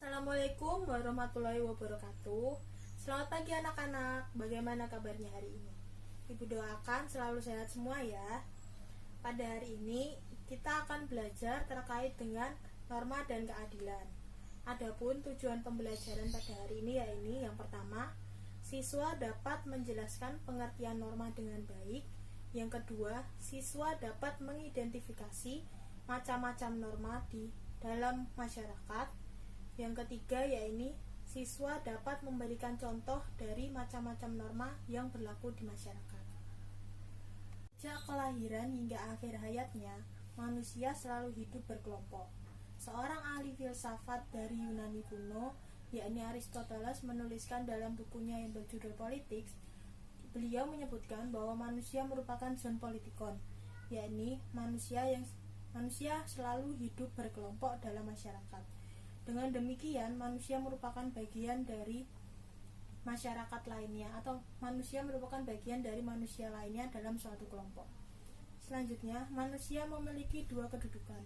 Assalamualaikum warahmatullahi wabarakatuh. Selamat pagi anak-anak, bagaimana kabarnya hari ini? Ibu doakan selalu sehat semua ya. Pada hari ini kita akan belajar terkait dengan norma dan keadilan. Adapun tujuan pembelajaran pada hari ini yaitu yang pertama, siswa dapat menjelaskan pengertian norma dengan baik. Yang kedua, siswa dapat mengidentifikasi macam-macam norma di dalam masyarakat. Yang ketiga yaitu siswa dapat memberikan contoh dari macam-macam norma yang berlaku di masyarakat. Sejak kelahiran hingga akhir hayatnya, manusia selalu hidup berkelompok. Seorang ahli filsafat dari Yunani kuno, yakni Aristoteles, menuliskan dalam bukunya yang berjudul Politics. Beliau menyebutkan bahwa manusia merupakan zoon politikon, yakni manusia selalu hidup berkelompok dalam masyarakat. Dengan demikian, manusia merupakan bagian dari masyarakat lainnya atau manusia merupakan bagian dari manusia lainnya dalam suatu kelompok. Selanjutnya, manusia memiliki dua kedudukan,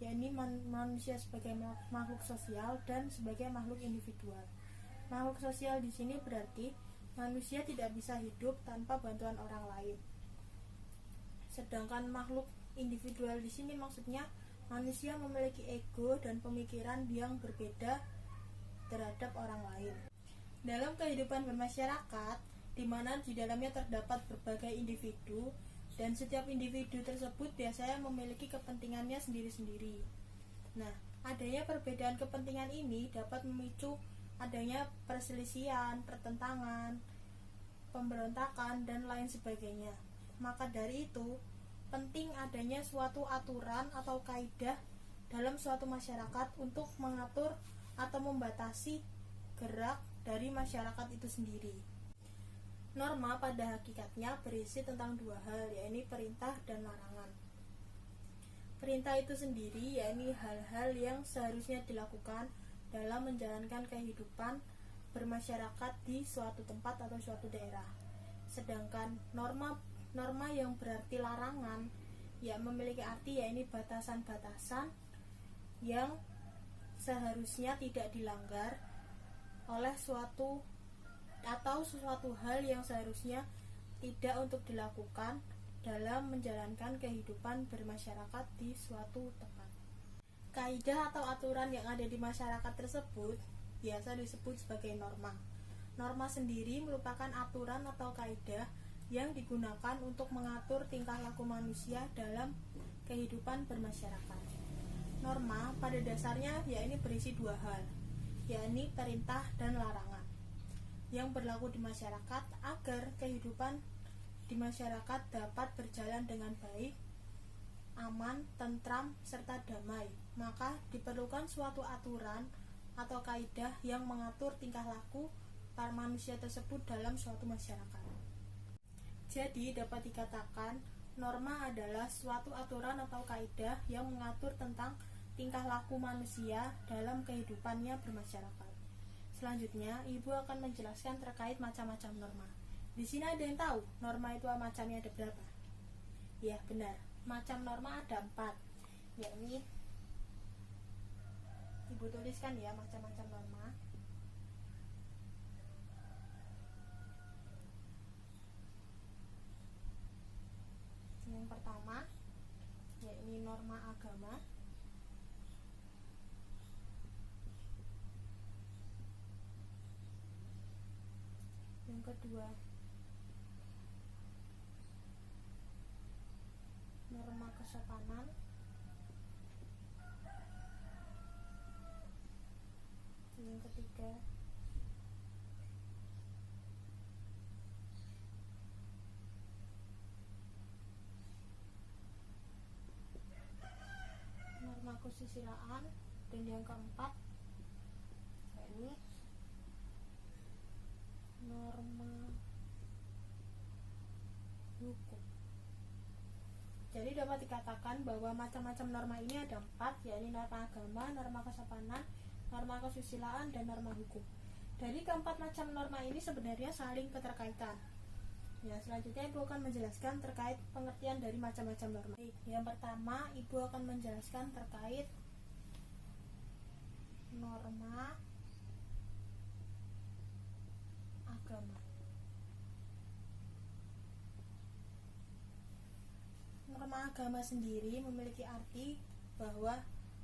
yakni manusia sebagai makhluk sosial dan sebagai makhluk individual. Makhluk sosial di sini berarti manusia tidak bisa hidup tanpa bantuan orang lain. Sedangkan makhluk individual di sini maksudnya manusia memiliki ego dan pemikiran yang berbeda terhadap orang lain. Dalam kehidupan bermasyarakat, di mana di dalamnya terdapat berbagai individu, dan setiap individu tersebut biasanya memiliki kepentingannya sendiri-sendiri. Nah, adanya perbedaan kepentingan ini dapat memicu adanya perselisihan, pertentangan, pemberontakan, dan lain sebagainya. Maka dari itu, penting adanya suatu aturan atau kaidah dalam suatu masyarakat untuk mengatur atau membatasi gerak dari masyarakat itu sendiri. Norma pada hakikatnya berisi tentang dua hal, yaitu perintah dan larangan. Perintah itu sendiri yaitu hal-hal yang seharusnya dilakukan dalam menjalankan kehidupan bermasyarakat di suatu tempat atau suatu daerah. Sedangkan norma yang berarti larangan ya memiliki arti yaitu batasan-batasan yang seharusnya tidak dilanggar oleh suatu hal yang seharusnya tidak untuk dilakukan dalam menjalankan kehidupan bermasyarakat di suatu tempat. Kaidah atau aturan yang ada di masyarakat tersebut biasa disebut sebagai norma. Norma sendiri merupakan aturan atau kaidah yang digunakan untuk mengatur tingkah laku manusia dalam kehidupan bermasyarakat. Norma pada dasarnya yaitu berisi dua hal, yakni perintah dan larangan, yang berlaku di masyarakat agar kehidupan di masyarakat dapat berjalan dengan baik, aman, tentram, serta damai. Maka diperlukan suatu aturan atau kaidah yang mengatur tingkah laku para manusia tersebut dalam suatu masyarakat. Jadi dapat dikatakan norma adalah suatu aturan atau kaidah yang mengatur tentang tingkah laku manusia dalam kehidupannya bermasyarakat. Selanjutnya, Ibu akan menjelaskan terkait macam-macam norma. Di sini ada yang tahu norma itu macamnya ada berapa? Ya, benar. Macam norma ada 4. Yakni Ibu tuliskan ya macam-macam norma. Yang pertama yaitu norma agama. Yang kedua norma kesopanan. Yang ketiga norma kesusilaan. Dan yang keempat ini norma hukum. Jadi dapat dikatakan bahwa macam-macam norma ini ada 4, yaitu norma agama, norma kesopanan, norma kesusilaan, dan norma hukum. Dari keempat macam norma ini sebenarnya saling keterkaitan. Ya, selanjutnya Ibu akan menjelaskan terkait pengertian dari macam-macam norma. Yang pertama, Ibu akan menjelaskan terkait norma agama. Norma agama sendiri memiliki arti bahwa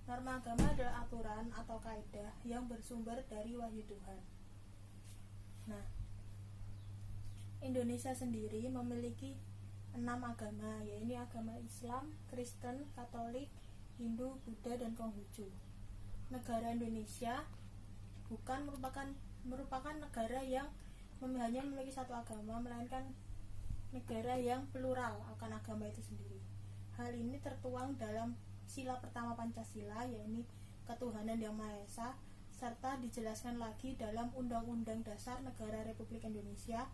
norma agama adalah aturan atau kaidah yang bersumber dari wahyu Tuhan. Nah, Indonesia sendiri memiliki 6 agama, yaitu agama Islam, Kristen, Katolik, Hindu, Buddha, dan Konghucu. Negara Indonesia bukan merupakan negara yang hanya memiliki satu agama, melainkan negara yang plural akan agama itu sendiri. Hal ini tertuang dalam sila pertama Pancasila, yaitu ketuhanan yang Maha Esa, serta dijelaskan lagi dalam Undang-Undang Dasar Negara Republik Indonesia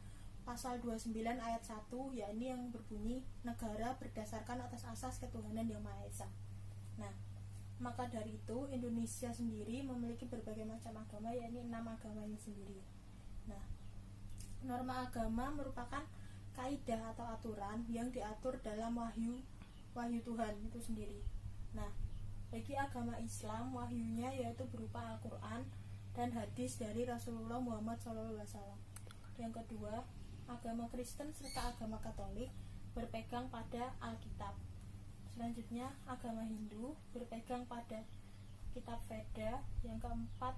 pasal 29 ayat 1, yakni yang berbunyi negara berdasarkan atas asas ketuhanan yang Maha Esa. Nah, maka dari itu Indonesia sendiri memiliki berbagai macam agama, yakni 6 agama ini sendiri. Nah, norma agama merupakan kaidah atau aturan yang diatur dalam wahyu Tuhan itu sendiri. Nah, bagi agama Islam, wahyunya yaitu berupa Al-Quran dan hadis dari Rasulullah Muhammad SAW. Yang kedua, agama Kristen serta agama Katolik berpegang pada Alkitab. Selanjutnya, agama Hindu berpegang pada kitab Veda. Yang keempat,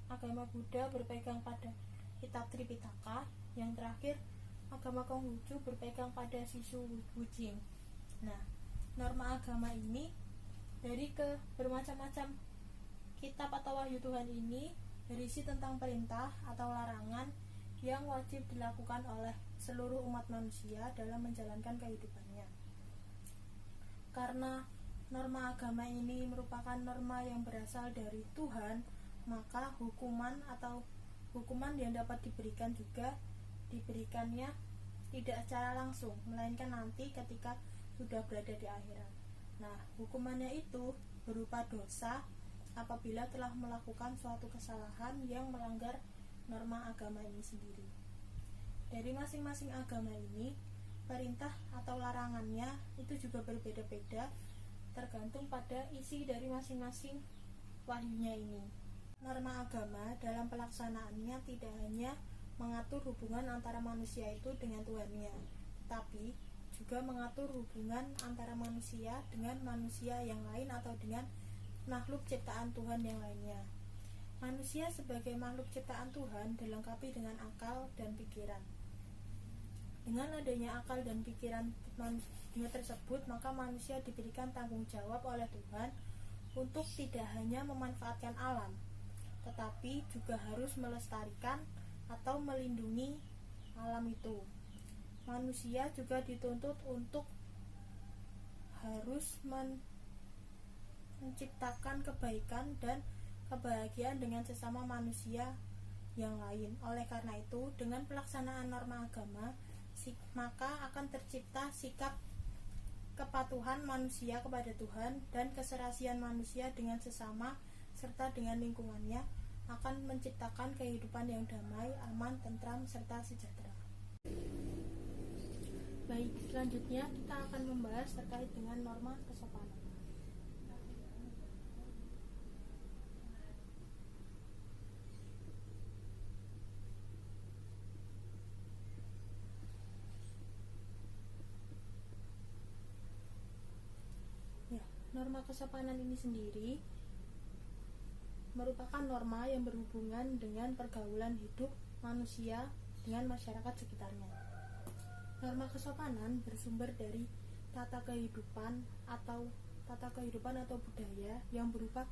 agama Buddha berpegang pada kitab Tripitaka. Yang terakhir, agama Konghucu berpegang pada Sisu Wujing. Nah, norma agama ini dari bermacam-macam kitab atau wahyu Tuhan ini berisi tentang perintah atau larangan yang wajib dilakukan oleh seluruh umat manusia dalam menjalankan kehidupannya. Karena norma agama ini merupakan norma yang berasal dari Tuhan, maka hukuman yang dapat diberikan juga diberikannya tidak secara langsung, melainkan nanti ketika sudah berada di akhirat. Nah, hukumannya itu berupa dosa apabila telah melakukan suatu kesalahan yang melanggar norma agama ini sendiri. Dari masing-masing agama ini, perintah atau larangannya itu juga berbeda-beda tergantung pada isi dari masing-masing wahyunya ini. Norma agama dalam pelaksanaannya tidak hanya mengatur hubungan antara manusia itu dengan Tuhannya, tapi juga mengatur hubungan antara manusia dengan manusia yang lain atau dengan makhluk ciptaan Tuhan yang lainnya. Manusia sebagai makhluk ciptaan Tuhan dilengkapi dengan akal dan pikiran. Dengan adanya akal dan pikiran manusia tersebut, maka manusia diberikan tanggung jawab oleh Tuhan untuk tidak hanya memanfaatkan alam, tetapi juga harus melestarikan atau melindungi alam itu. Manusia juga dituntut untuk harus menciptakan kebaikan dan kebahagiaan dengan sesama manusia yang lain. Oleh karena itu, dengan pelaksanaan norma agama, maka akan tercipta sikap kepatuhan manusia kepada Tuhan dan keserasian manusia dengan sesama serta dengan lingkungannya akan menciptakan kehidupan yang damai, aman, tentram, serta sejahtera. Baik, selanjutnya kita akan membahas terkait dengan norma kesopanan. Ya, norma kesopanan ini sendiri merupakan norma yang berhubungan dengan pergaulan hidup manusia dengan masyarakat sekitarnya. Norma kesopanan bersumber dari tata kehidupan atau budaya yang berupa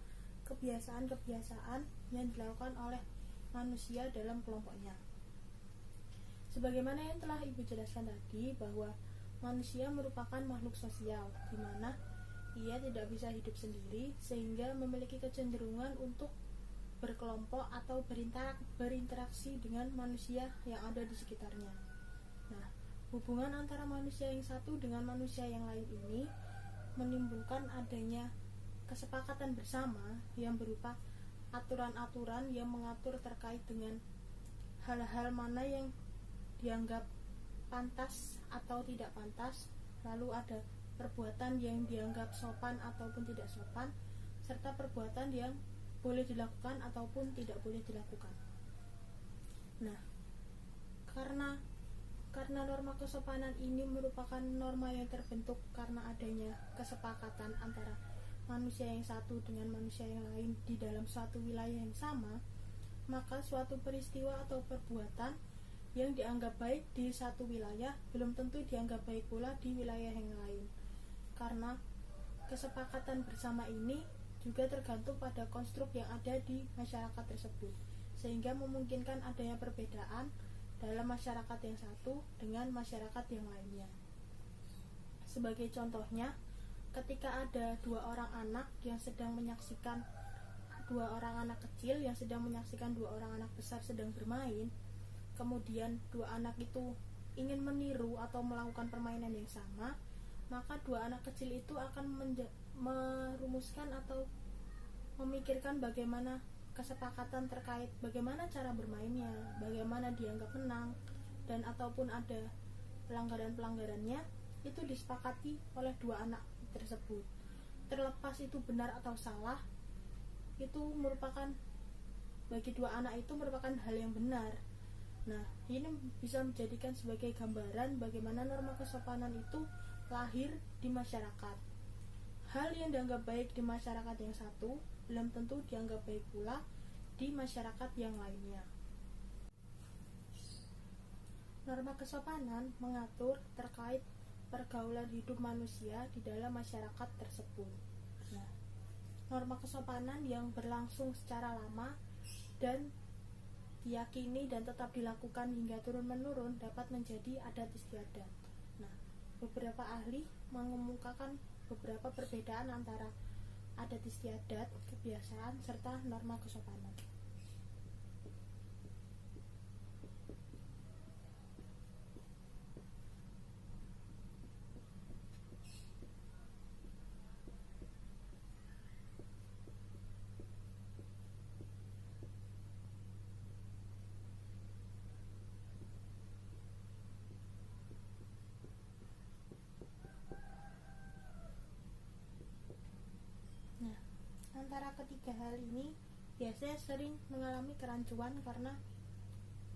kebiasaan-kebiasaan yang dilakukan oleh manusia dalam kelompoknya. Sebagaimana yang telah Ibu jelaskan tadi, bahwa manusia merupakan makhluk sosial, di mana ia tidak bisa hidup sendiri sehingga memiliki kecenderungan untuk berkelompok atau berinteraksi dengan manusia yang ada di sekitarnya. Nah, hubungan antara manusia yang satu dengan manusia yang lain ini menimbulkan adanya kesepakatan bersama yang berupa aturan-aturan yang mengatur terkait dengan hal-hal mana yang dianggap pantas atau tidak pantas, lalu ada perbuatan yang dianggap sopan ataupun tidak sopan, serta perbuatan yang boleh dilakukan ataupun tidak boleh dilakukan. Nah, karena norma kesopanan ini merupakan norma yang terbentuk karena adanya kesepakatan antara manusia yang satu dengan manusia yang lain di dalam suatu wilayah yang sama, maka suatu peristiwa atau perbuatan yang dianggap baik di satu wilayah belum tentu dianggap baik pula di wilayah yang lain. Karena kesepakatan bersama ini juga tergantung pada konstruk yang ada di masyarakat tersebut, sehingga memungkinkan adanya perbedaan dalam masyarakat yang satu dengan masyarakat yang lainnya. Sebagai contohnya, ketika ada dua orang anak kecil yang sedang menyaksikan dua orang anak besar sedang bermain, kemudian dua anak itu ingin meniru atau melakukan permainan yang sama, maka dua anak kecil itu akan merumuskan atau memikirkan bagaimana kesepakatan terkait bagaimana cara bermainnya, bagaimana dianggap menang, dan ataupun ada pelanggaran-pelanggarannya, itu disepakati oleh dua anak tersebut. Terlepas itu benar atau salah, itu merupakan bagi dua anak itu merupakan hal yang benar. Nah, ini bisa menjadikan sebagai gambaran bagaimana norma kesopanan itu lahir di masyarakat. Hal yang dianggap baik di masyarakat yang satu belum tentu dianggap baik pula di masyarakat yang lainnya. Norma kesopanan mengatur terkait pergaulan hidup manusia di dalam masyarakat tersebut. Nah, norma kesopanan yang berlangsung secara lama dan diyakini dan tetap dilakukan hingga turun-menurun dapat menjadi adat istiadat. Nah, beberapa ahli mengemukakan beberapa perbedaan antara adat istiadat, kebiasaan, serta norma kesopanan. Antara ketiga hal ini biasanya sering mengalami kerancuan karena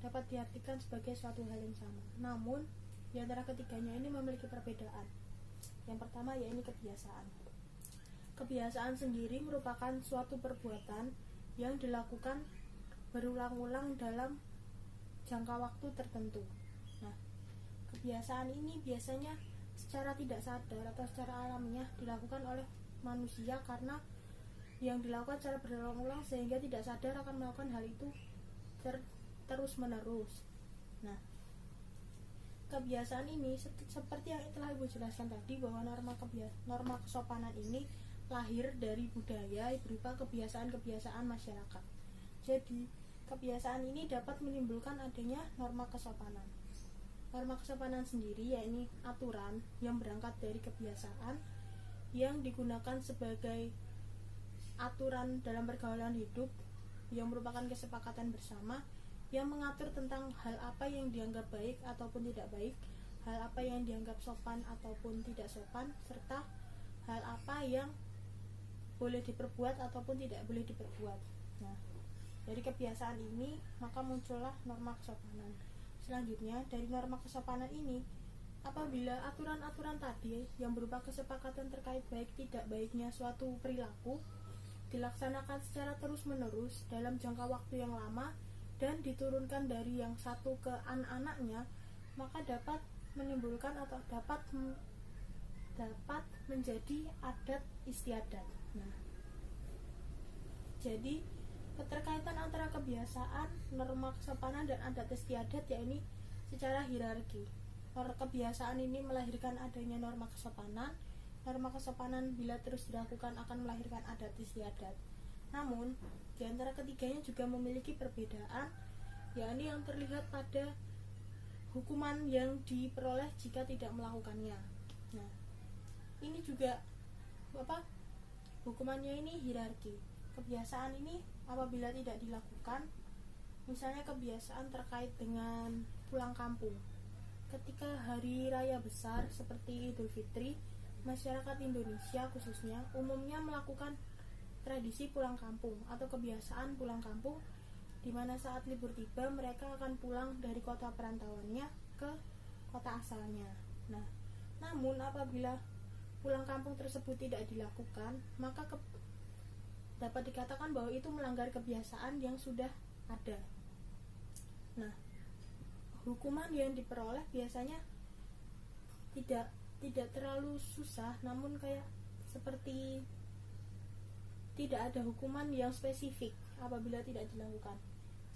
dapat diartikan sebagai suatu hal yang sama. Namun, di antara ketiganya ini memiliki perbedaan. Yang pertama yaitu kebiasaan. Kebiasaan sendiri merupakan suatu perbuatan yang dilakukan berulang-ulang dalam jangka waktu tertentu. Nah, kebiasaan ini biasanya secara tidak sadar atau secara alamiah dilakukan oleh manusia karena yang dilakukan secara berulang-ulang sehingga tidak sadar akan melakukan hal itu terus-menerus. Nah, kebiasaan ini seperti yang telah Ibu jelaskan tadi bahwa norma kesopanan ini lahir dari budaya berupa kebiasaan-kebiasaan masyarakat. Jadi, kebiasaan ini dapat menimbulkan adanya norma kesopanan. Norma kesopanan sendiri yaitu aturan yang berangkat dari kebiasaan yang digunakan sebagai aturan dalam pergaulan hidup yang merupakan kesepakatan bersama yang mengatur tentang hal apa yang dianggap baik ataupun tidak baik, hal apa yang dianggap sopan ataupun tidak sopan, serta hal apa yang boleh diperbuat ataupun tidak boleh diperbuat. Nah, dari kebiasaan ini maka muncullah norma kesopanan. Selanjutnya, dari norma kesopanan ini, apabila aturan-aturan tadi yang berupa kesepakatan terkait baik tidak baiknya suatu perilaku dilaksanakan secara terus-menerus dalam jangka waktu yang lama dan diturunkan dari yang satu ke anak-anaknya, maka dapat menimbulkan atau dapat menjadi adat istiadat. Nah, jadi keterkaitan antara kebiasaan, norma kesopanan dan adat istiadat yaitu secara hierarki. Kebiasaan ini melahirkan adanya norma kesopanan. Norma kesopanan bila terus dilakukan akan melahirkan adat istiadat. Namun, di antara ketiganya juga memiliki perbedaan, yakni yang terlihat pada hukuman yang diperoleh jika tidak melakukannya. Nah, ini juga hukumannya ini hierarki. Kebiasaan ini apabila tidak dilakukan, misalnya kebiasaan terkait dengan pulang kampung. Ketika hari raya besar seperti Idul Fitri, masyarakat Indonesia khususnya umumnya melakukan tradisi pulang kampung atau kebiasaan pulang kampung, di mana saat libur tiba mereka akan pulang dari kota perantauannya ke kota asalnya. Nah, namun apabila pulang kampung tersebut tidak dilakukan, maka dapat dikatakan bahwa itu melanggar kebiasaan yang sudah ada. Nah, hukuman yang diperoleh biasanya tidak terlalu susah, namun kayak seperti tidak ada hukuman yang spesifik apabila tidak dilakukan.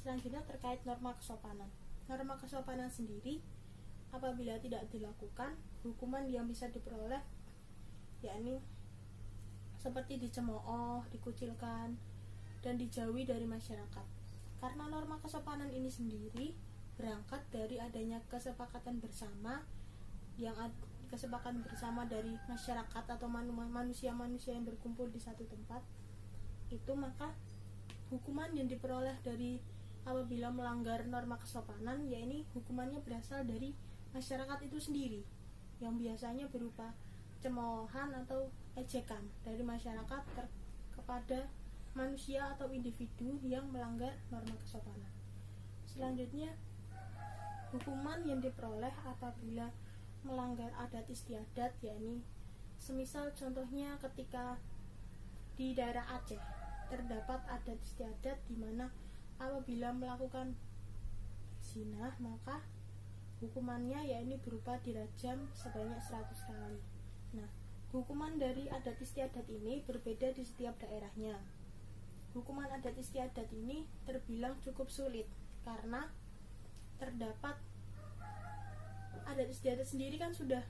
Selanjutnya terkait norma kesopanan. Norma kesopanan sendiri apabila tidak dilakukan, hukuman yang bisa diperoleh yakni seperti dicemooh, dikucilkan, dan dijauhi dari masyarakat. Karena norma kesopanan ini sendiri berangkat dari adanya kesepakatan bersama dari masyarakat atau manusia-manusia yang berkumpul di satu tempat itu, maka hukuman yang diperoleh dari apabila melanggar norma kesopanan yakni hukumannya berasal dari masyarakat itu sendiri, yang biasanya berupa cemoohan atau ejekan dari masyarakat kepada manusia atau individu yang melanggar norma kesopanan. Selanjutnya, hukuman yang diperoleh apabila melanggar adat istiadat, yakni semisal contohnya ketika di daerah Aceh terdapat adat istiadat di mana apabila melakukan zina maka hukumannya yakni berupa dirajam sebanyak 100 kali. Nah, hukuman dari adat istiadat ini berbeda di setiap daerahnya. Hukuman adat istiadat ini terbilang cukup sulit karena terdapat adat istiadat sendiri kan sudah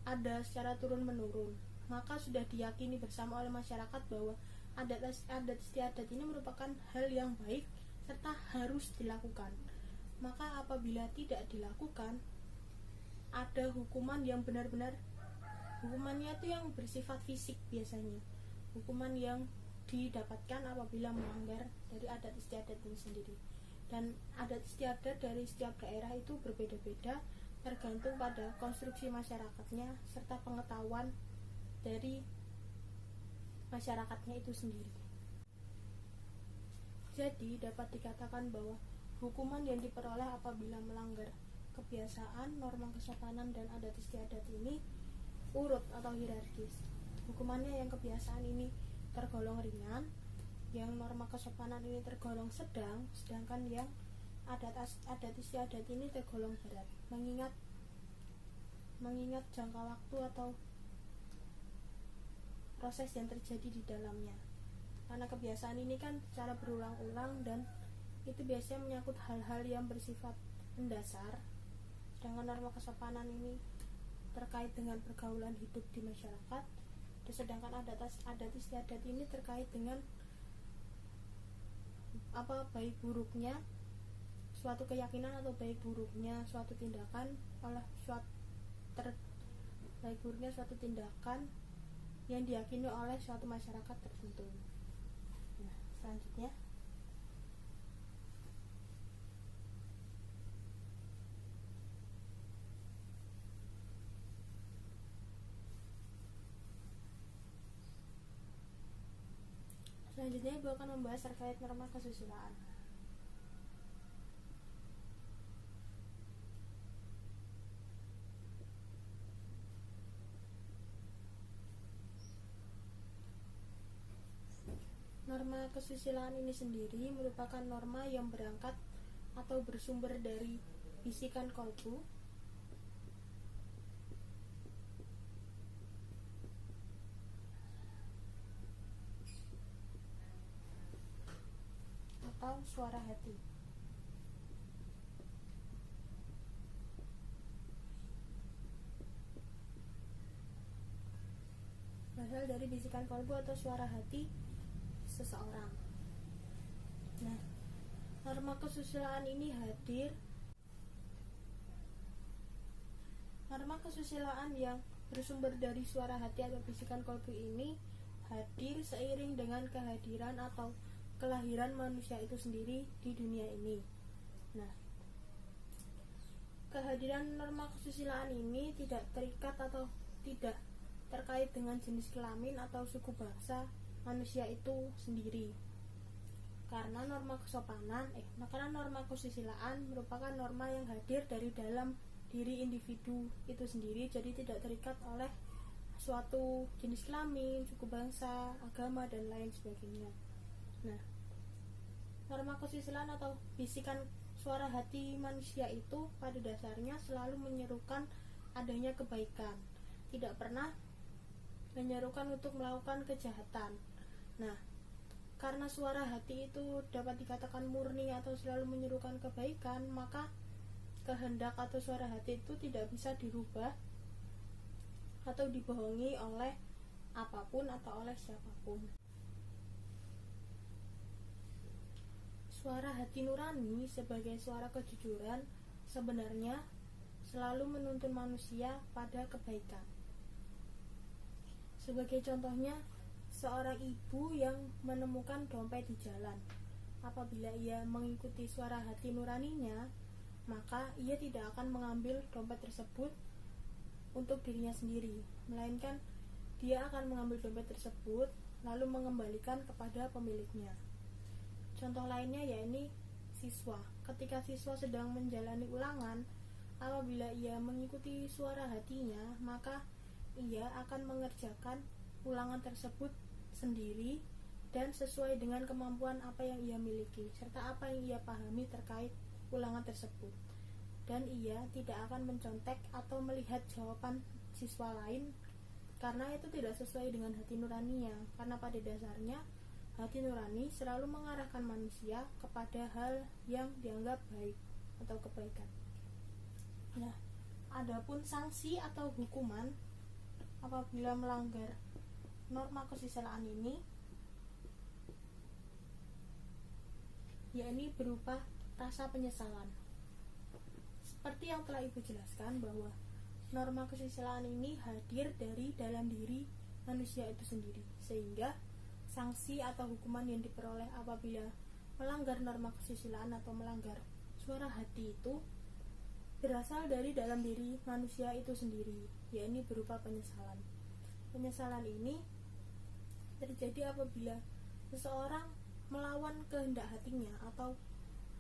ada secara turun-menurun, maka sudah diyakini bersama oleh masyarakat bahwa adat istiadat ini merupakan hal yang baik serta harus dilakukan. Maka apabila tidak dilakukan, ada hukuman yang benar-benar hukumannya itu yang bersifat fisik biasanya. Hukuman yang didapatkan apabila melanggar dari adat istiadat ini sendiri. Dan adat istiadat dari setiap daerah itu berbeda-beda tergantung pada konstruksi masyarakatnya serta pengetahuan dari masyarakatnya itu sendiri. Jadi dapat dikatakan bahwa hukuman yang diperoleh apabila melanggar kebiasaan, norma kesopanan, dan adat istiadat ini urut atau hierarkis. Hukumannya yang kebiasaan ini tergolong ringan, yang norma kesopanan ini tergolong sedang, sedangkan yang adat istiadat ini tergolong berat, mengingat jangka waktu atau proses yang terjadi di dalamnya. Karena kebiasaan ini kan secara berulang-ulang dan itu biasanya menyangkut hal-hal yang bersifat mendasar, sedangkan norma kesopanan ini terkait dengan pergaulan hidup di masyarakat, sedangkan adat istiadat ini terkait dengan baik buruknya suatu keyakinan atau baik buruknya suatu tindakan yang diyakini oleh suatu masyarakat tertentu. Nah, selanjutnya Ibu akan membahas terkait norma kesusilaan. Norma kesusilaan ini sendiri merupakan norma yang berangkat atau bersumber dari bisikan kolbu atau suara hati. Berasal dari bisikan kolbu atau suara hati seseorang. Nah, norma kesusilaan ini hadir. Norma kesusilaan yang bersumber dari suara hati atau bisikan kolbu ini hadir seiring dengan kehadiran atau kelahiran manusia itu sendiri di dunia ini. Nah, kehadiran norma kesusilaan ini tidak terikat atau tidak terkait dengan jenis kelamin atau suku bangsa manusia itu sendiri. Karena norma kesusilaan merupakan norma yang hadir dari dalam diri individu itu sendiri, jadi tidak terikat oleh suatu jenis kelamin, suku bangsa, agama, dan lain sebagainya. Nah, norma kesusilaan atau bisikan suara hati manusia itu pada dasarnya selalu menyerukan adanya kebaikan, tidak pernah menyerukan untuk melakukan kejahatan. Nah, karena suara hati itu dapat dikatakan murni atau selalu menyerukan kebaikan, maka kehendak atau suara hati itu tidak bisa dirubah atau dibohongi oleh apapun atau oleh siapapun. Suara hati nurani sebagai suara kejujuran sebenarnya selalu menuntun manusia pada kebaikan. Sebagai contohnya, seorang ibu yang menemukan dompet di jalan. Apabila ia mengikuti suara hati nuraninya, maka ia tidak akan mengambil dompet tersebut untuk dirinya sendiri, melainkan dia akan mengambil dompet tersebut lalu mengembalikan kepada pemiliknya. Contoh lainnya yakni siswa. Ketika siswa sedang menjalani ulangan, apabila ia mengikuti suara hatinya, maka ia akan mengerjakan ulangan tersebut sendiri dan sesuai dengan kemampuan apa yang ia miliki serta apa yang ia pahami terkait ulangan tersebut, dan ia tidak akan mencontek atau melihat jawaban siswa lain karena itu tidak sesuai dengan hati nuraninya, karena pada dasarnya hati nurani selalu mengarahkan manusia kepada hal yang dianggap baik atau kebaikan. Nah, adapun sanksi atau hukuman apabila melanggar norma kesusilaan ini, yakni berupa rasa penyesalan. Seperti yang telah Ibu jelaskan bahwa norma kesusilaan ini hadir dari dalam diri manusia itu sendiri, sehingga sanksi atau hukuman yang diperoleh apabila melanggar norma kesusilaan atau melanggar suara hati itu berasal dari dalam diri manusia itu sendiri, yakni berupa penyesalan. Penyesalan ini terjadi apabila seseorang melawan kehendak hatinya atau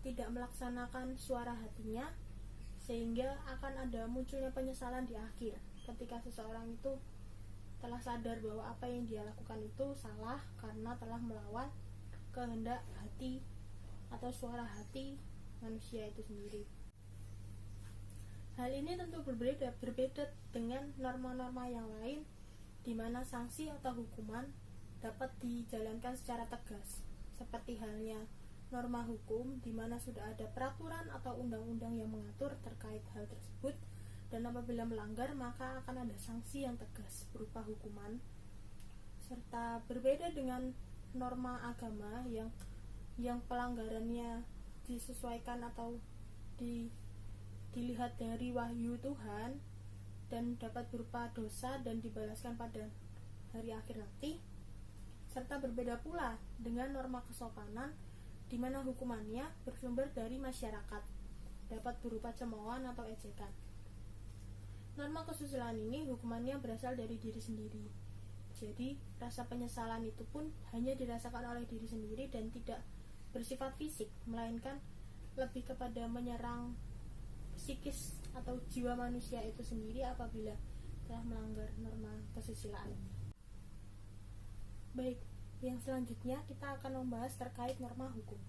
tidak melaksanakan suara hatinya, sehingga akan ada munculnya penyesalan di akhir ketika seseorang itu telah sadar bahwa apa yang dia lakukan itu salah karena telah melawan kehendak hati atau suara hati manusia itu sendiri. Hal ini tentu berbeda dengan norma-norma yang lain di mana sanksi atau hukuman dapat dijalankan secara tegas, seperti halnya norma hukum di mana sudah ada peraturan atau undang-undang yang mengatur terkait hal tersebut, dan apabila melanggar maka akan ada sanksi yang tegas berupa hukuman. Serta berbeda dengan norma agama yang pelanggarannya disesuaikan atau dilihat dari wahyu Tuhan dan dapat berupa dosa dan dibalaskan pada hari akhir nanti. Serta berbeda pula dengan norma kesopanan di mana hukumannya bersumber dari masyarakat, dapat berupa cemoohan atau ejekan. Norma kesusilaan ini hukumannya berasal dari diri sendiri. Jadi rasa penyesalan itu pun hanya dirasakan oleh diri sendiri dan tidak bersifat fisik, melainkan lebih kepada menyerang psikis atau jiwa manusia itu sendiri apabila telah melanggar norma kesusilaan ini. Baik, yang selanjutnya kita akan membahas terkait norma hukum.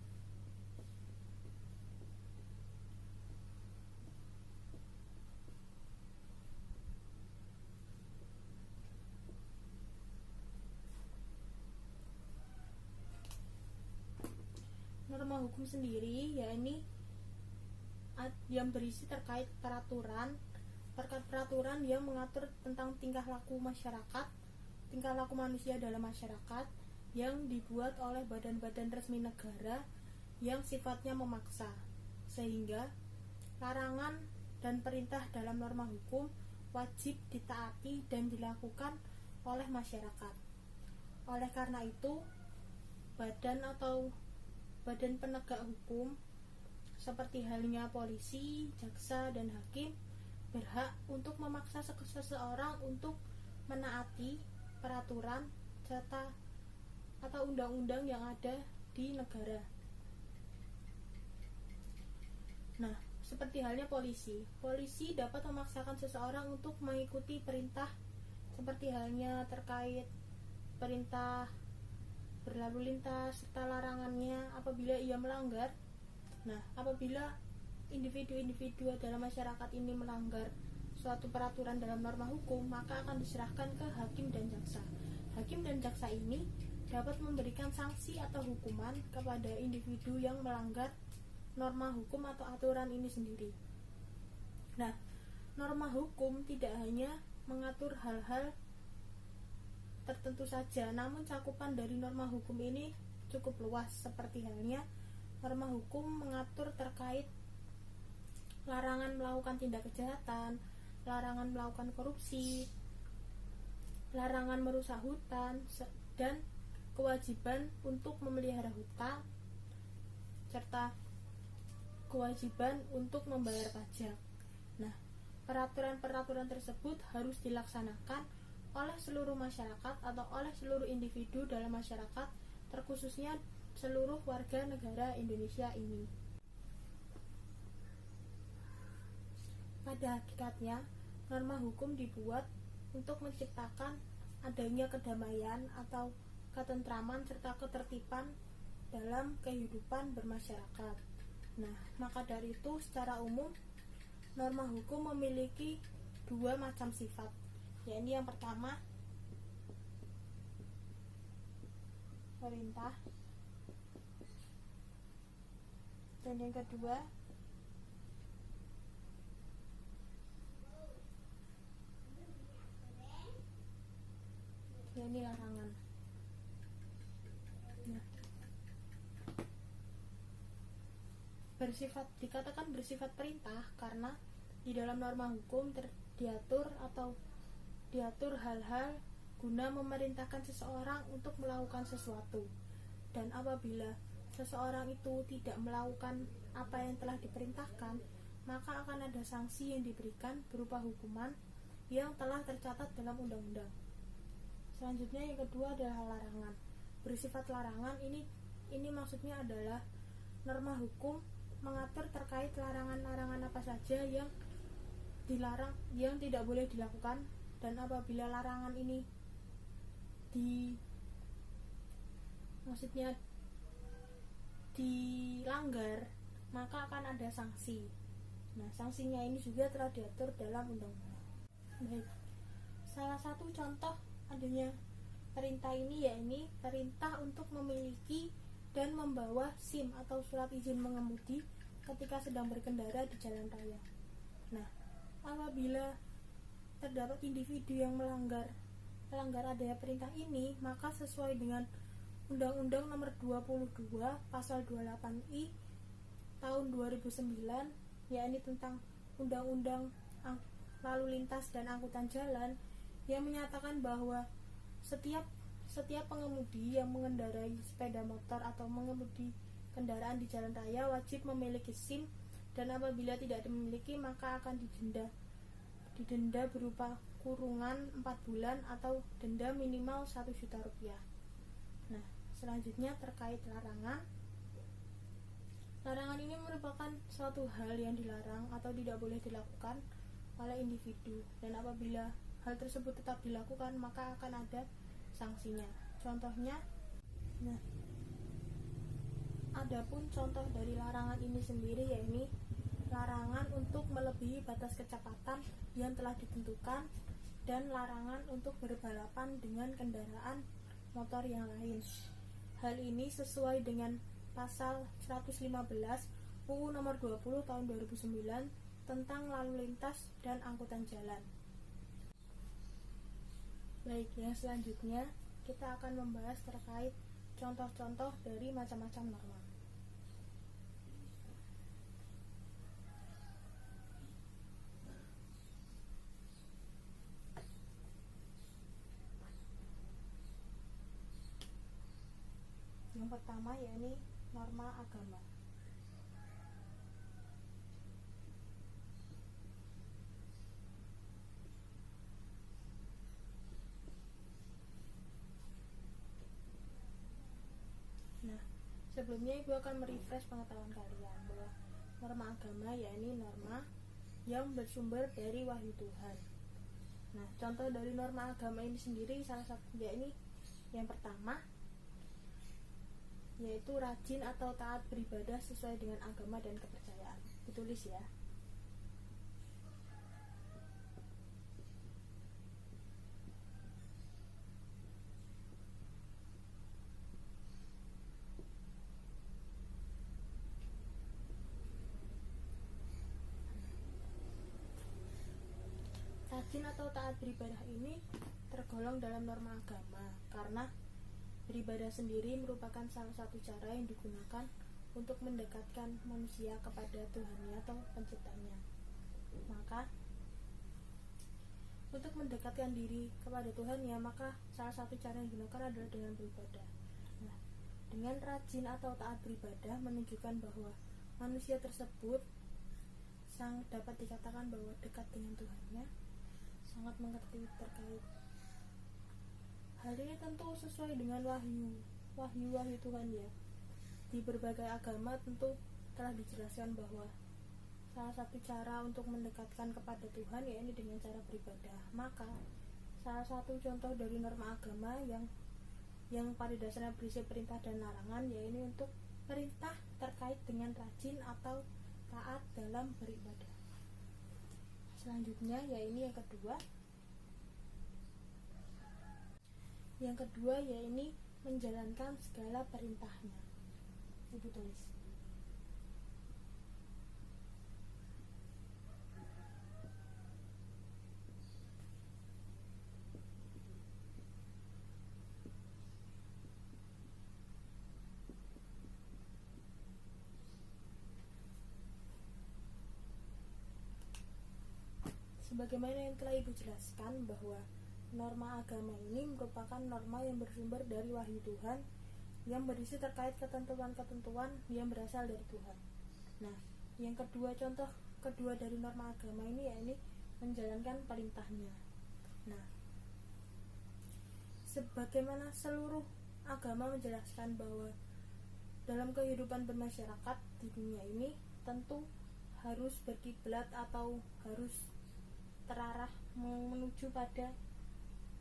Norma hukum sendiri yakni yang berisi terkait peraturan yang mengatur tentang tingkah laku masyarakat, tingkah laku manusia dalam masyarakat yang dibuat oleh badan-badan resmi negara yang sifatnya memaksa, sehingga larangan dan perintah dalam norma hukum wajib ditaati dan dilakukan oleh masyarakat. Oleh karena itu, badan penegak hukum seperti halnya polisi, jaksa, dan hakim berhak untuk memaksa seseorang untuk menaati peraturan serta atau undang-undang yang ada di negara. Nah, seperti halnya polisi. Polisi dapat memaksakan seseorang untuk mengikuti perintah, seperti halnya terkait perintah berlalu lintas serta larangannya apabila ia melanggar. Nah, apabila individu-individu dalam masyarakat ini melanggar suatu peraturan dalam norma hukum, maka akan diserahkan ke hakim dan jaksa. Hakim dan jaksa ini dapat memberikan sanksi atau hukuman kepada individu yang melanggar norma hukum atau aturan ini sendiri. Nah, norma hukum tidak hanya mengatur hal-hal tertentu saja, namun cakupan dari norma hukum ini cukup luas, seperti halnya norma hukum mengatur terkait larangan melakukan tindak kejahatan, larangan melakukan korupsi, larangan merusak hutan, dan kewajiban untuk memelihara hutan, serta kewajiban untuk membayar pajak. Nah, peraturan-peraturan tersebut harus dilaksanakan oleh seluruh masyarakat atau oleh seluruh individu dalam masyarakat, terkhususnya seluruh warga negara Indonesia ini. Pada hakikatnya, norma hukum dibuat untuk menciptakan adanya kedamaian atau ketentraman serta ketertiban dalam kehidupan bermasyarakat. Nah, maka dari itu secara umum norma hukum memiliki dua macam sifat, yaitu yang pertama perintah, dan yang kedua yaitu larangan. Nah, dikatakan bersifat perintah karena di dalam norma hukum diatur hal-hal guna memerintahkan seseorang untuk melakukan sesuatu, dan apabila seseorang itu tidak melakukan apa yang telah diperintahkan, maka akan ada sanksi yang diberikan berupa hukuman yang telah tercatat dalam undang-undang. Selanjutnya yang kedua adalah larangan. Bersifat larangan ini maksudnya adalah norma hukum mengatur terkait larangan-larangan apa saja yang dilarang, yang tidak boleh dilakukan, dan apabila larangan ini dilanggar, maka akan ada sanksi. Nah, sanksinya ini juga telah diatur dalam undang-undang. Baik. Salah satu contoh adanya perintah ini yaitu perintah untuk memiliki dan membawa SIM atau surat izin mengemudi ketika sedang berkendara di jalan raya. Nah, apabila terdapat individu yang melanggar adanya perintah ini, maka sesuai dengan Undang-Undang Nomor 22 Pasal 28I Tahun 2009, yakni tentang Undang-Undang Lalu Lintas dan Angkutan Jalan, yang menyatakan bahwa setiap pengemudi yang mengendarai sepeda motor atau mengemudi kendaraan di jalan raya wajib memiliki SIM, dan apabila tidak memiliki maka akan didenda berupa kurungan 4 bulan atau denda minimal 1 juta rupiah. Nah, selanjutnya terkait larangan. Larangan ini merupakan suatu hal yang dilarang atau tidak boleh dilakukan oleh individu, dan apabila hal tersebut tetap dilakukan maka akan ada sanksinya. Contohnya, nah, adapun contoh dari larangan ini sendiri yaitu larangan untuk melebihi batas kecepatan yang telah ditentukan dan larangan untuk berbalapan dengan kendaraan motor yang lain. Hal ini sesuai dengan pasal 115 UU Nomor 20 Tahun 2009 tentang lalu lintas dan angkutan jalan. Baik, yang selanjutnya kita akan membahas terkait contoh-contoh dari macam-macam norma. Yang pertama yakni norma agama. Sebelumnya ibu akan merefresh pengetahuan kalian bahwa norma agama yakni norma yang bersumber dari wahyu Tuhan. Nah, contoh dari norma agama ini sendiri salah satu yakni yang pertama yaitu rajin atau taat beribadah sesuai dengan agama dan kepercayaan. Ditulis ya. Rajin atau taat beribadah ini tergolong dalam norma agama karena beribadah sendiri merupakan salah satu cara yang digunakan untuk mendekatkan manusia kepada Tuhannya atau penciptanya. Maka untuk mendekatkan diri kepada Tuhannya, maka salah satu cara yang digunakan adalah dengan beribadah. Nah, dengan rajin atau taat beribadah menunjukkan bahwa manusia tersebut dapat dikatakan bahwa dekat dengan Tuhannya, sangat mengerti terkait hal ini tentu sesuai dengan wahyu Tuhan ya. Di berbagai agama tentu telah dijelaskan bahwa salah satu cara untuk mendekatkan kepada Tuhan yaitu dengan cara beribadah. Maka salah satu contoh dari norma agama yang pada dasarnya berisi perintah dan larangan yaitu untuk perintah terkait dengan rajin atau taat dalam beribadah. Selanjutnya yaitu yang kedua yaitu menjalankan segala perintahnya. Ibu tulis. Sebagaimana yang telah ibu jelaskan bahwa norma agama ini merupakan norma yang bersumber dari wahyu Tuhan yang berisi terkait ketentuan-ketentuan yang berasal dari Tuhan. Nah, yang contoh kedua dari norma agama ini yaitu menjalankan perintahnya. Nah, sebagaimana seluruh agama menjelaskan bahwa dalam kehidupan bermasyarakat di dunia ini tentu harus berkiblat atau harus terarah menuju pada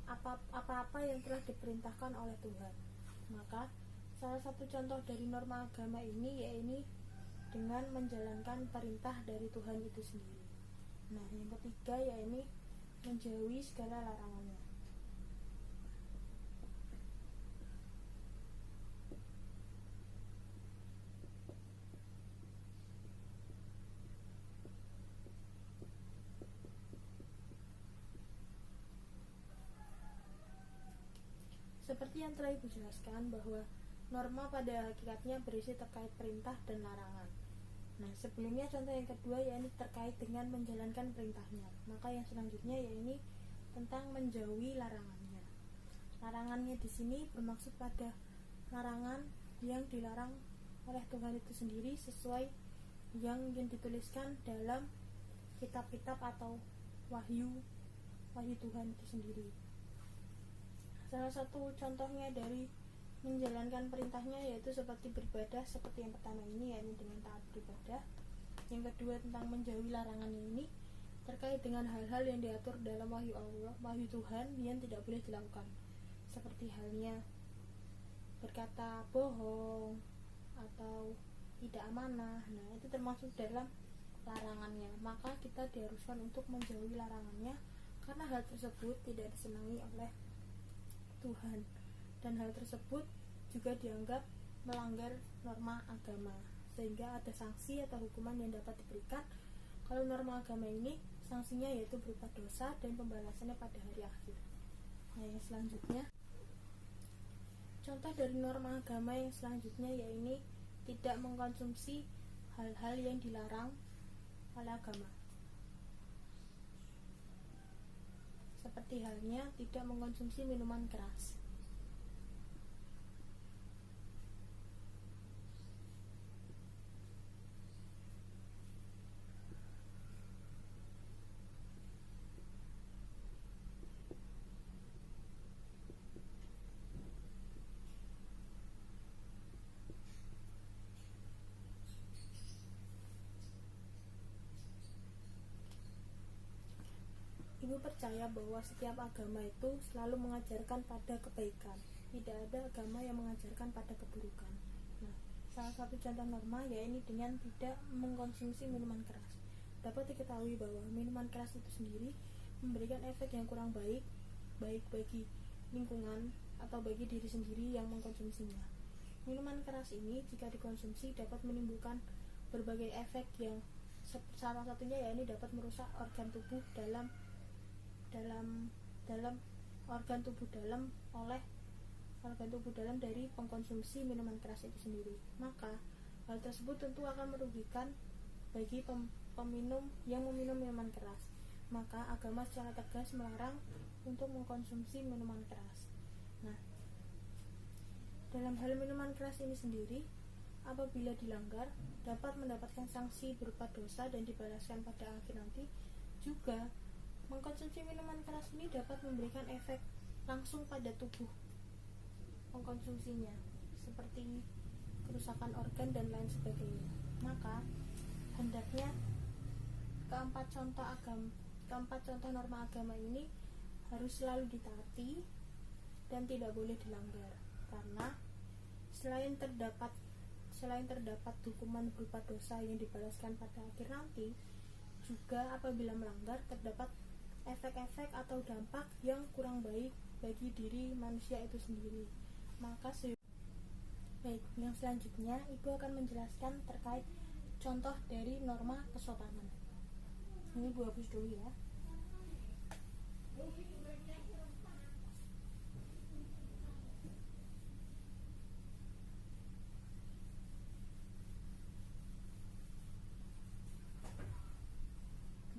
apa-apa yang telah diperintahkan oleh Tuhan. Maka salah satu contoh dari norma agama ini yaitu dengan menjalankan perintah dari Tuhan itu sendiri. Nah, yang ketiga yaitu menjauhi segala larangannya. Seperti yang telah ibu jelaskan bahwa norma pada hakikatnya berisi terkait perintah dan larangan. Nah, sebelumnya contoh yang kedua yaitu terkait dengan menjalankan perintahnya. Maka yang selanjutnya yaitu tentang menjauhi larangannya. Larangannya di sini bermaksud pada larangan yang dilarang oleh Tuhan itu sendiri sesuai yang dituliskan dalam kitab-kitab atau wahyu Tuhan itu sendiri. Salah satu contohnya dari menjalankan perintahnya yaitu seperti beribadah, seperti yang pertama ini yaitu dengan taat beribadah. Yang kedua tentang menjauhi larangannya ini terkait dengan hal-hal yang diatur dalam wahyu Allah, wahyu Tuhan yang tidak boleh dilakukan, seperti halnya berkata bohong atau tidak amanah. Nah, itu termasuk dalam larangannya. Maka kita diharuskan untuk menjauhi larangannya karena hal tersebut tidak disenangi oleh Tuhan, dan hal tersebut juga dianggap melanggar norma agama, sehingga ada sanksi atau hukuman yang dapat diberikan. Kalau norma agama ini sanksinya yaitu berupa dosa dan pembalasannya pada hari akhir. Nah, yang selanjutnya contoh dari norma agama yang selanjutnya yaitu tidak mengkonsumsi hal-hal yang dilarang oleh agama, seperti halnya tidak mengkonsumsi minuman keras. Ibu percaya bahwa setiap agama itu selalu mengajarkan pada kebaikan. Tidak ada agama yang mengajarkan pada keburukan. Nah, salah satu contoh norma yaitu dengan tidak mengkonsumsi minuman keras. Dapat diketahui bahwa minuman keras itu sendiri memberikan efek yang kurang baik bagi lingkungan atau bagi diri sendiri yang mengkonsumsinya. Minuman keras ini jika dikonsumsi dapat menimbulkan berbagai efek yang salah satunya yaitu dapat merusak organ tubuh dalam organ tubuh dalam dari pengkonsumsi minuman keras itu sendiri. Maka hal tersebut tentu akan merugikan bagi peminum yang meminum minuman keras. Maka agama secara tegas melarang untuk mengkonsumsi minuman keras. Nah, dalam hal minuman keras ini sendiri, apabila dilanggar dapat mendapatkan sanksi berupa dosa dan dibalaskan pada akhir nanti. Juga mengkonsumsi minuman keras ini dapat memberikan efek langsung pada tubuh pengkonsumsinya, seperti kerusakan organ dan lain sebagainya. Maka hendaknya keempat contoh norma agama ini harus selalu ditaati dan tidak boleh dilanggar, karena selain terdapat hukuman berupa dosa yang dibalaskan pada akhir nanti, juga apabila melanggar terdapat efek-efek atau dampak yang kurang baik bagi diri manusia itu sendiri. Maka baik, yang selanjutnya Ibu akan menjelaskan terkait contoh dari norma kesopanan. Ini Ibu hapus dulu ya.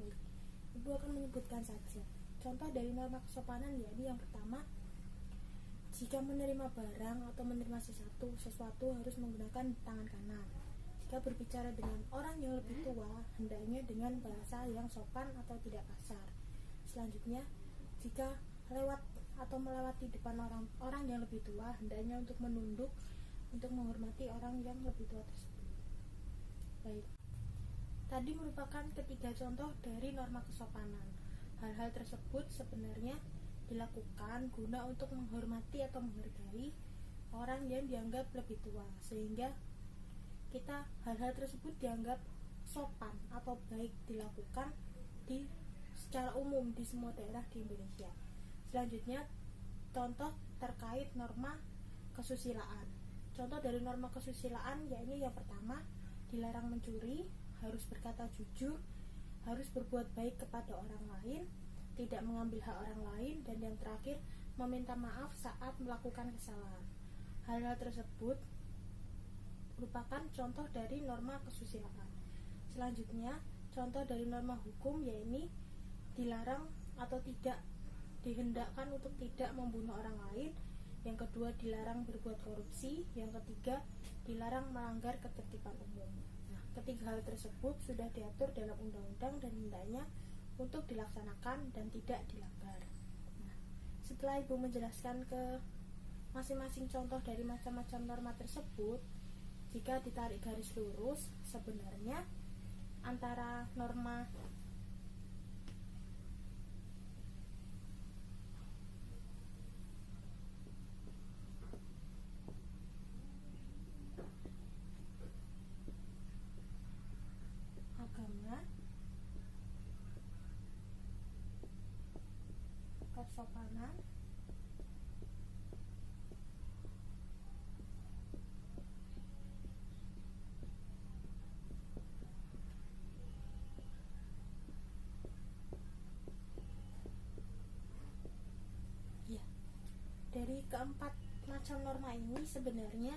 Baik, Ibu akan menyebutkan saja contoh dari norma kesopanan, yakni yang pertama, jika menerima barang atau menerima sesuatu harus menggunakan tangan kanan. Jika berbicara dengan orang yang lebih tua, hendaknya dengan bahasa yang sopan atau tidak kasar. Selanjutnya, jika lewat atau melewati depan orang yang lebih tua, hendaknya untuk menunduk untuk menghormati orang yang lebih tua tersebut. Baik, tadi merupakan ketiga contoh dari norma kesopanan. Hal-hal tersebut sebenarnya dilakukan guna untuk menghormati atau menghargai orang yang dianggap lebih tua, sehingga hal-hal tersebut dianggap sopan atau baik dilakukan secara umum di semua daerah di Indonesia. Selanjutnya, contoh terkait norma kesusilaan. Contoh dari norma kesusilaan yakni yang pertama, dilarang mencuri, harus berkata jujur, harus berbuat baik kepada orang lain, tidak mengambil hak orang lain, dan yang terakhir, meminta maaf saat melakukan kesalahan. Hal-hal tersebut merupakan contoh dari norma kesusilaan. Selanjutnya, contoh dari norma hukum yaitu dilarang atau tidak dihendakkan untuk tidak membunuh orang lain. Yang kedua, dilarang berbuat korupsi. Yang ketiga, dilarang melanggar ketertiban umum. Nah, ketiga hal tersebut sudah diatur dalam undang-undang dan hendaknya untuk dilaksanakan dan tidak dilanggar. Nah, setelah Ibu menjelaskan ke masing-masing contoh dari macam-macam norma tersebut, jika ditarik garis lurus, sebenarnya antara norma agama, kesopanan, dari keempat macam norma ini sebenarnya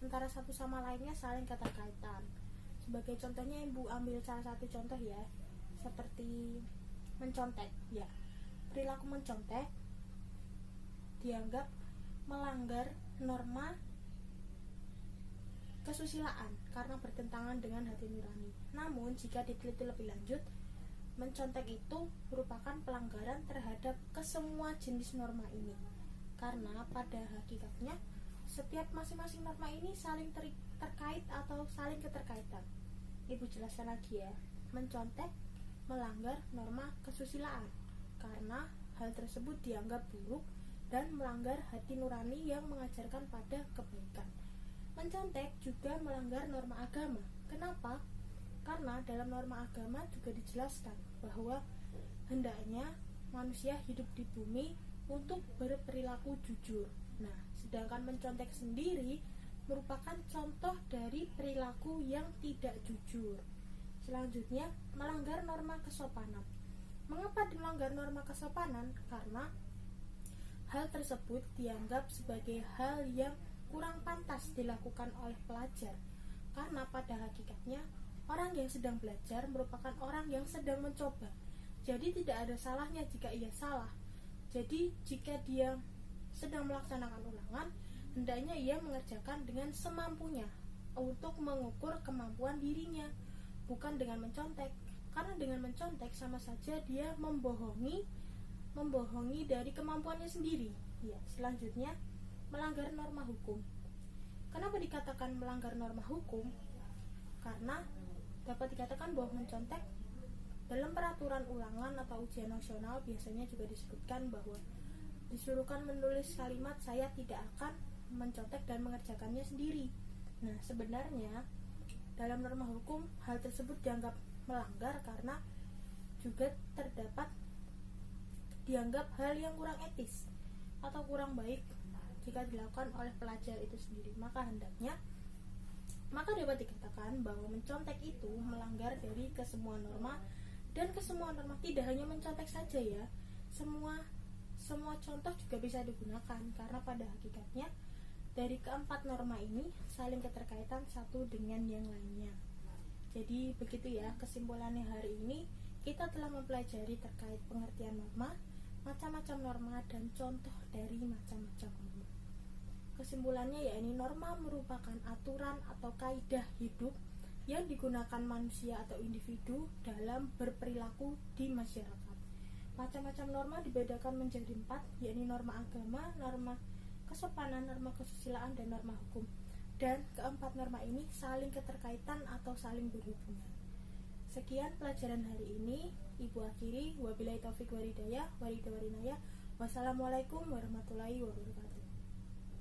antara satu sama lainnya saling keterkaitan. Sebagai contohnya Ibu ambil salah satu contoh ya, seperti mencontek ya. Perilaku mencontek dianggap melanggar norma kesusilaan karena bertentangan dengan hati nurani. Namun jika diteliti lebih lanjut, mencontek itu merupakan pelanggaran terhadap kesemua jenis norma ini. Karena pada hakikatnya setiap masing-masing norma ini saling terkait atau saling keterkaitan. Ibu jelaskan lagi ya. Mencontek melanggar norma kesusilaan karena hal tersebut dianggap buruk dan melanggar hati nurani yang mengajarkan pada kebaikan. Mencontek juga melanggar norma agama. Kenapa? Karena dalam norma agama juga dijelaskan bahwa hendaknya manusia hidup di bumi untuk berperilaku jujur. Nah, sedangkan mencontek sendiri merupakan contoh dari perilaku yang tidak jujur. Selanjutnya, melanggar norma kesopanan. Mengapa melanggar norma kesopanan? Karena hal tersebut dianggap sebagai hal yang kurang pantas dilakukan oleh pelajar. Karena pada hakikatnya, orang yang sedang belajar merupakan orang yang sedang mencoba. Jadi tidak ada salahnya jika ia salah. Jadi jika dia sedang melaksanakan ulangan, hendaknya ia mengerjakan dengan semampunya untuk mengukur kemampuan dirinya, bukan dengan mencontek. Karena dengan mencontek sama saja dia membohongi dari kemampuannya sendiri. Ya, selanjutnya melanggar norma hukum. Kenapa dikatakan melanggar norma hukum? Karena dapat dikatakan bahwa mencontek dalam peraturan ulangan atau ujian nasional biasanya juga disebutkan bahwa disuruhkan menulis kalimat saya tidak akan mencontek dan mengerjakannya sendiri. Nah, sebenarnya dalam norma hukum hal tersebut dianggap melanggar karena juga dianggap hal yang kurang etis atau kurang baik jika dilakukan oleh pelajar itu sendiri. Maka dapat dikatakan bahwa mencontek itu melanggar dari kesemua norma, dan kesemua norma tidak hanya mencontek saja ya, semua contoh juga bisa digunakan karena pada hakikatnya dari keempat norma ini saling keterkaitan satu dengan yang lainnya. Jadi begitu ya kesimpulannya hari ini, kita telah mempelajari terkait pengertian norma, macam-macam norma, dan contoh dari macam-macam norma. Kesimpulannya yakni norma merupakan aturan atau kaidah hidup yang digunakan manusia atau individu dalam berperilaku di masyarakat. Macam-macam norma dibedakan menjadi 4, yakni norma agama, norma kesopanan, norma kesusilaan, dan norma hukum. Dan keempat norma ini saling keterkaitan atau saling berhubungan. Sekian pelajaran hari ini. Ibu akhiri, wabillahi taufik walhidayah, wassalamualaikum warahmatullahi wabarakatuh.